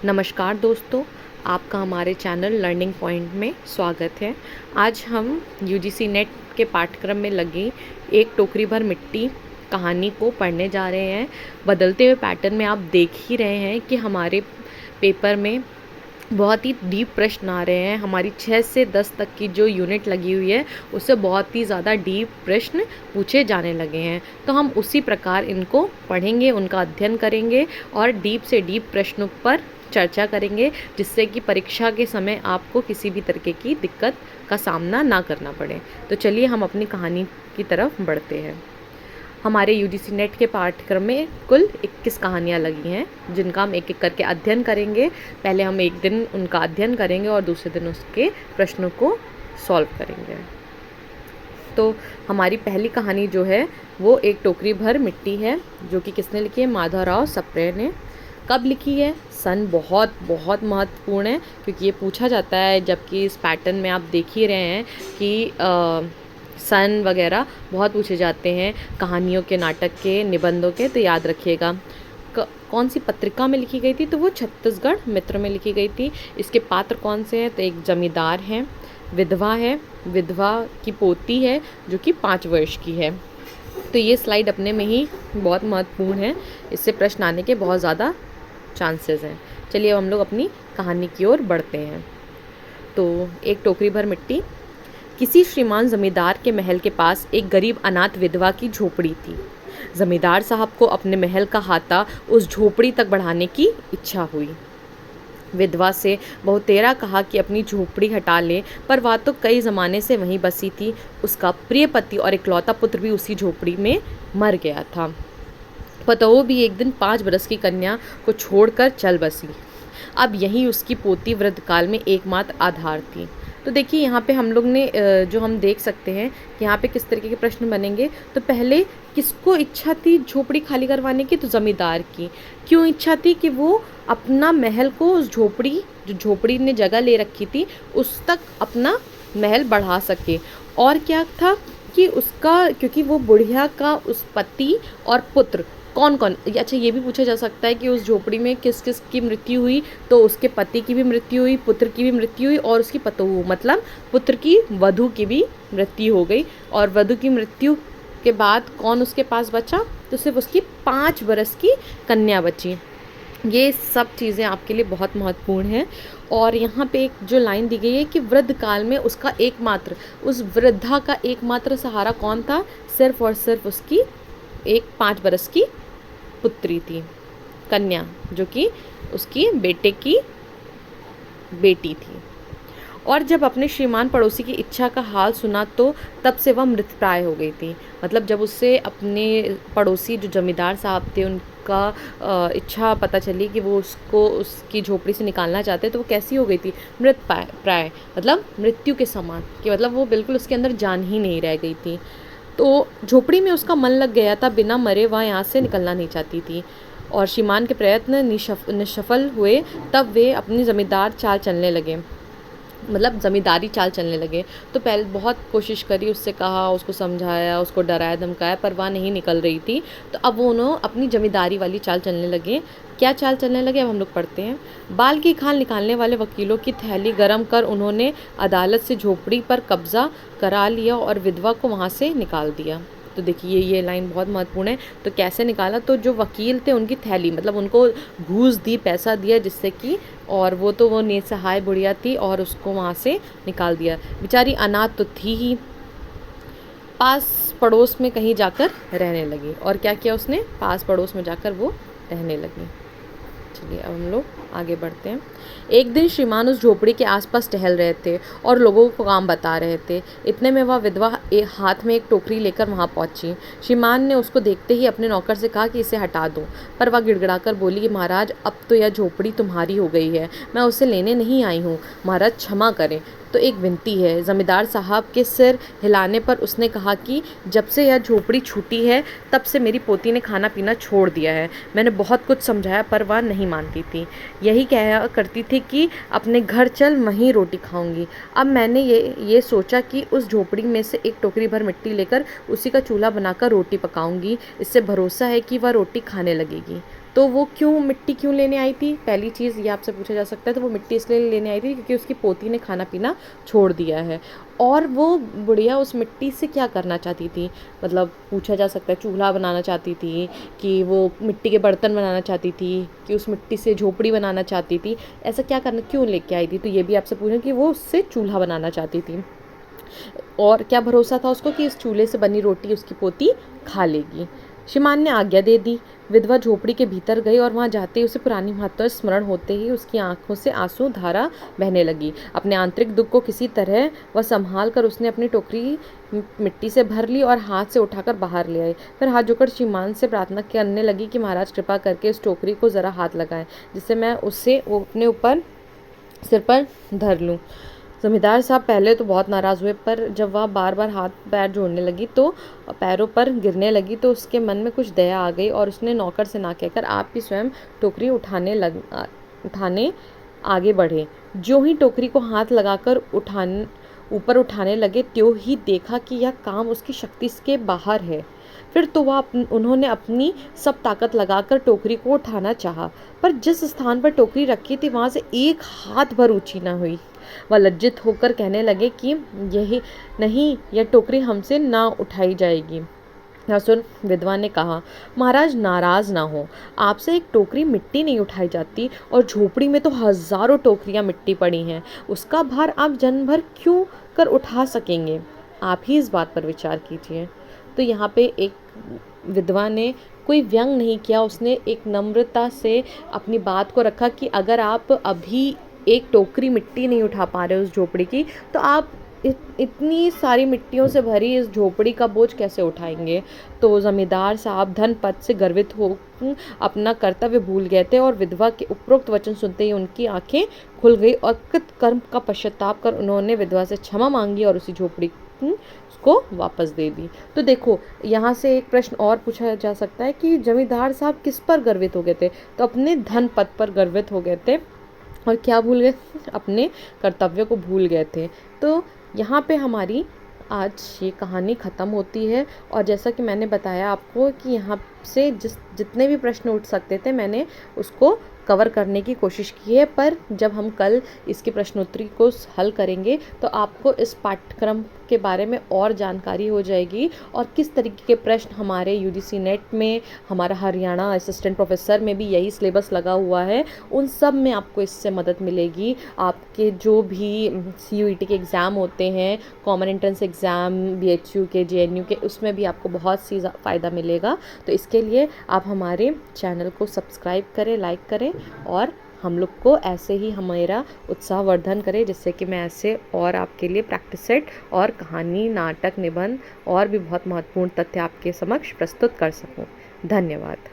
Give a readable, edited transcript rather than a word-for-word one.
नमस्कार दोस्तों, आपका हमारे चैनल लर्निंग पॉइंट में स्वागत है। आज हम यूजीसी नेट के पाठ्यक्रम में लगी एक टोकरी भर मिट्टी कहानी को पढ़ने जा रहे हैं। बदलते हुए पैटर्न में आप देख ही रहे हैं कि हमारे पेपर में बहुत ही डीप प्रश्न आ रहे हैं। हमारी 6 से 10 तक की जो यूनिट लगी हुई है उससे बहुत ही ज़्यादा डीप प्रश्न पूछे जाने लगे हैं। तो हम उसी प्रकार इनको पढ़ेंगे, उनका अध्ययन करेंगे और डीप से डीप प्रश्नों पर चर्चा करेंगे, जिससे कि परीक्षा के समय आपको किसी भी तरीके की दिक्कत का सामना ना करना पड़े। तो चलिए हम अपनी कहानी की तरफ बढ़ते हैं। हमारे यूजीसी नेट के पाठ्यक्रम में कुल 21 कहानियाँ लगी हैं, जिनका हम एक एक करके अध्ययन करेंगे। पहले हम एक दिन उनका अध्ययन करेंगे और दूसरे दिन उसके प्रश्नों को सॉल्व करेंगे। तो हमारी पहली कहानी जो है वो एक टोकरी भर मिट्टी है, जो कि किसने लिखी है? माधवराव सप्रे ने। कब लिखी है? सन बहुत बहुत महत्वपूर्ण है, क्योंकि ये पूछा जाता है। जबकि इस पैटर्न में आप देख ही रहे हैं कि सन वगैरह बहुत पूछे जाते हैं कहानियों के, नाटक के, निबंधों के। तो याद रखिएगा कौन सी पत्रिका में लिखी गई थी? तो वो छत्तीसगढ़ मित्र में लिखी गई थी। इसके पात्र कौन से हैं? तो एक जमींदार है, विधवा है, विधवा की पोती है जो कि 5 वर्ष की है। तो ये स्लाइड अपने में ही बहुत महत्वपूर्ण है, इससे प्रश्न आने के बहुत ज़्यादा चांसेस हैं। चलिए अब हम लोग अपनी कहानी की ओर बढ़ते हैं। तो एक टोकरी भर मिट्टी। किसी श्रीमान जमींदार के महल के पास एक गरीब अनाथ विधवा की झोपड़ी थी। जमींदार साहब को अपने महल का हाथा उस झोपड़ी तक बढ़ाने की इच्छा हुई। विधवा से बहुतेरा कहा कि अपनी झोपड़ी हटा ले, पर वह तो कई ज़माने से वहीं बसी थी। उसका प्रिय पति और इकलौता पुत्र भी उसी झोपड़ी में मर गया था। पतोह भी एक दिन 5 बरस की कन्या को छोड़कर चल बसी। अब यही उसकी पोती वृद्ध काल में एकमात्र आधार थी। तो देखिए यहाँ पे हम लोग ने जो हम देख सकते हैं कि यहाँ पे किस तरीके के प्रश्न बनेंगे। तो पहले किसको इच्छा थी झोपड़ी खाली करवाने की? तो ज़मींदार की। क्यों इच्छा थी? कि वो अपना महल को उस झोपड़ी, जो झोपड़ी ने जगह ले रखी थी, उस तक अपना महल बढ़ा सके। और क्या था कि उसका, क्योंकि वो बुढ़िया का उस पति और पुत्र कौन कौन, अच्छा ये भी पूछा जा सकता है कि उस झोपड़ी में किस किस की मृत्यु हुई? तो उसके पति की भी मृत्यु हुई, पुत्र की भी मृत्यु हुई और उसकी पतोह, मतलब पुत्र की वधू की भी मृत्यु हो गई। और वधू की मृत्यु के बाद कौन उसके पास बचा? तो सिर्फ उसकी 5 बरस की कन्या बची। ये सब चीज़ें आपके लिए बहुत महत्वपूर्ण हैं। और यहाँ पे एक जो लाइन दी गई है कि वृद्ध काल में उसका एकमात्र, उस वृद्धा का एकमात्र सहारा कौन था? सिर्फ और सिर्फ उसकी एक 5 बरस की पुत्री थी, कन्या, जो कि उसकी बेटे की बेटी थी। और जब अपने श्रीमान पड़ोसी की इच्छा का हाल सुना तो तब से वह मृतप्राय हो गई थी। मतलब जब उससे अपने पड़ोसी जो जमींदार साहब थे उनका इच्छा पता चली कि वो उसको उसकी झोपड़ी से निकालना चाहते हैं, तो वो कैसी हो गई थी? मृतप्राय, मतलब मृत्यु के समान, कि मतलब वो बिल्कुल उसके अंदर जान ही नहीं रह गई थी। तो झोपड़ी में उसका मन लग गया था, बिना मरे वह यहाँ से निकलना नहीं चाहती थी। और श्रीमान के प्रयत्न निष्फल हुए। तब वे अपनी ज़मींदार चाल चलने लगे, मतलब ज़मींदारी चाल चलने लगे। तो पहले बहुत कोशिश करी, उससे कहा, उसको समझाया, उसको डराया धमकाया, पर वह नहीं निकल रही थी। तो अब वो उन्होंने अपनी ज़मींदारी वाली चाल चलने लगे। क्या चाल चलने लगे? अब हम लोग पढ़ते हैं। बाल की खाल निकालने वाले वकीलों की थैली गर्म कर उन्होंने अदालत से झोपड़ी पर कब्जा करा लिया और विधवा को वहाँ से निकाल दिया। तो देखिए ये लाइन बहुत महत्वपूर्ण है। तो कैसे निकाला? तो जो वकील थे उनकी थैली, मतलब उनको घूस दी, पैसा दिया, जिससे कि, और वो तो वो निसहाय बुढ़िया थी और उसको वहाँ से निकाल दिया। बेचारी अनाथ तो थी ही। पास पड़ोस में कहीं जाकर रहने लगी। और क्या किया उसने? पास पड़ोस में जाकर वो रहने लगी। चलिए अब हम लोग आगे बढ़ते हैं। एक दिन श्रीमान उस झोपड़ी के आसपास टहल रहे थे और लोगों को काम बता रहे थे। इतने में वह विधवा हाथ में एक टोकरी लेकर वहां पहुंची। श्रीमान ने उसको देखते ही अपने नौकर से कहा कि इसे हटा दो, पर वह गिड़गिड़ाकर बोली कि महाराज, अब तो यह झोपड़ी तुम्हारी हो गई है, मैं उसे लेने नहीं आई हूँ, महाराज क्षमा करें। तो एक विनती है। जमींदार साहब के सिर हिलाने पर उसने कहा कि जब से यह झोपड़ी छूटी है तब से मेरी पोती ने खाना पीना छोड़ दिया है। मैंने बहुत कुछ समझाया पर वह नहीं मानती थी। यही कहा करती थी कि अपने घर चल, वहीं रोटी खाऊंगी। अब मैंने ये सोचा कि उस झोपड़ी में से एक टोकरी भर मिट्टी लेकर उसी का चूल्हा बनाकर रोटी पकाऊंगी। इससे भरोसा है कि वह रोटी खाने लगेगी। तो वो मिट्टी क्यों लेने आई थी? पहली चीज़ ये आपसे पूछा जा सकता है। तो वो मिट्टी इसलिए लेने आई थी क्योंकि उसकी पोती ने खाना पीना छोड़ दिया है। और वो बुढ़िया उस मिट्टी से क्या करना चाहती थी? मतलब पूछा जा सकता है चूल्हा बनाना चाहती थी, कि वो मिट्टी के बर्तन बनाना चाहती थी, कि उस मिट्टी से झोपड़ी बनाना चाहती थी। ऐसा क्या करना, क्यों लेके आई थी? तो ये भी आपसे पूछें कि वो उससे चूल्हा बनाना चाहती थी। और क्या भरोसा था उसको कि इस चूल्हे से बनी रोटी उसकी पोती खा लेगी। श्रीमान ने आज्ञा दे दी। विधवा झोपड़ी के भीतर गई और वहां जाते ही उसे पुरानी महत्व स्मरण होते ही उसकी आंखों से आंसू धारा बहने लगी। अपने आंतरिक दुख को किसी तरह वह संभाल कर उसने अपनी टोकरी मिट्टी से भर ली और हाथ से उठाकर बाहर ले आई। फिर हाथ जोड़कर श्रीमान से प्रार्थना करने लगी कि महाराज कृपा करके इस टोकरी को ज़रा हाथ लगाएं, जिससे मैं उससे वो अपने ऊपर सिर पर धर लूँ। जमींदार साहब पहले तो बहुत नाराज़ हुए, पर जब वह बार बार हाथ पैर जोड़ने लगी तो पैरों पर गिरने लगी तो उसके मन में कुछ दया आ गई और उसने नौकर से ना कहकर आप ही स्वयं टोकरी उठाने आगे बढ़े। जो ही टोकरी को हाथ लगाकर ऊपर उठाने लगे त्यों ही देखा कि यह काम उसकी शक्ति के बाहर है। फिर तो उन्होंने अपनी सब ताकत लगाकर टोकरी को उठाना चाहा, पर जिस स्थान पर टोकरी रखी थी वहां से एक हाथ भर ऊंची न हुई। वह लज्जित होकर कहने लगे कि यही नहीं, यह टोकरी हमसे ना उठाई जाएगी। यह सुन विधवा ने कहा, महाराज नाराज ना हो, आपसे एक टोकरी मिट्टी नहीं उठाई जाती और झोपड़ी में तो हजारों टोकरियां मिट्टी पड़ी हैं, उसका भार आप जन्म भर क्यों कर उठा सकेंगे? आप ही इस बात पर विचार कीजिए। तो यहाँ पे एक विधवा ने कोई व्यंग नहीं किया, उसने एक नम्रता से अपनी बात को रखा कि अगर आप अभी एक टोकरी मिट्टी नहीं उठा पा रहे उस झोपड़ी की, तो आप इतनी सारी मिट्टियों से भरी इस झोपड़ी का बोझ कैसे उठाएंगे? तो जमींदार साहब धन पद से गर्वित हो अपना कर्तव्य भूल गए थे और विधवा के उपरोक्त वचन सुनते ही उनकी आंखें खुल गई और कृत कर्म का पश्चाताप कर उन्होंने विधवा से क्षमा मांगी और उसी झोपड़ी उसको वापस दे दी। तो देखो, यहाँ से एक प्रश्न और पूछा जा सकता है कि जमींदार साहब किस पर गर्वित हो गए थे? तो अपने धन पद पर गर्वित हो गए थे और क्या भूल गए? अपने कर्तव्य को भूल गए थे। तो यहाँ पे हमारी आज ये कहानी ख़त्म होती है। और जैसा कि मैंने बताया आपको कि यहाँ से जितने भी प्रश्न उठ सकते थे मैंने उसको कवर करने की कोशिश की है। पर जब हम कल इसकी प्रश्नोत्तरी को हल करेंगे तो आपको इस पाठ्यक्रम के बारे में और जानकारी हो जाएगी और किस तरीके के प्रश्न हमारे यूजीसी नेट में, हमारा हरियाणा असिस्टेंट प्रोफेसर में भी यही सिलेबस लगा हुआ है, उन सब में आपको इससे मदद मिलेगी। आपके जो भी CUET के एग्ज़ाम होते हैं, कॉमन एंट्रेंस एग्ज़ाम, BHU के, JNU के, उसमें भी आपको बहुत सी फ़ायदा मिलेगा। तो इसके लिए आप हमारे चैनल को सब्सक्राइब करें, लाइक करें और हम लोग को ऐसे ही हमारा उत्साहवर्धन करें, जिससे कि मैं ऐसे और आपके लिए प्रैक्टिस सेट और कहानी, नाटक, निबंध और भी बहुत महत्वपूर्ण तथ्य आपके समक्ष प्रस्तुत कर सकूं। धन्यवाद।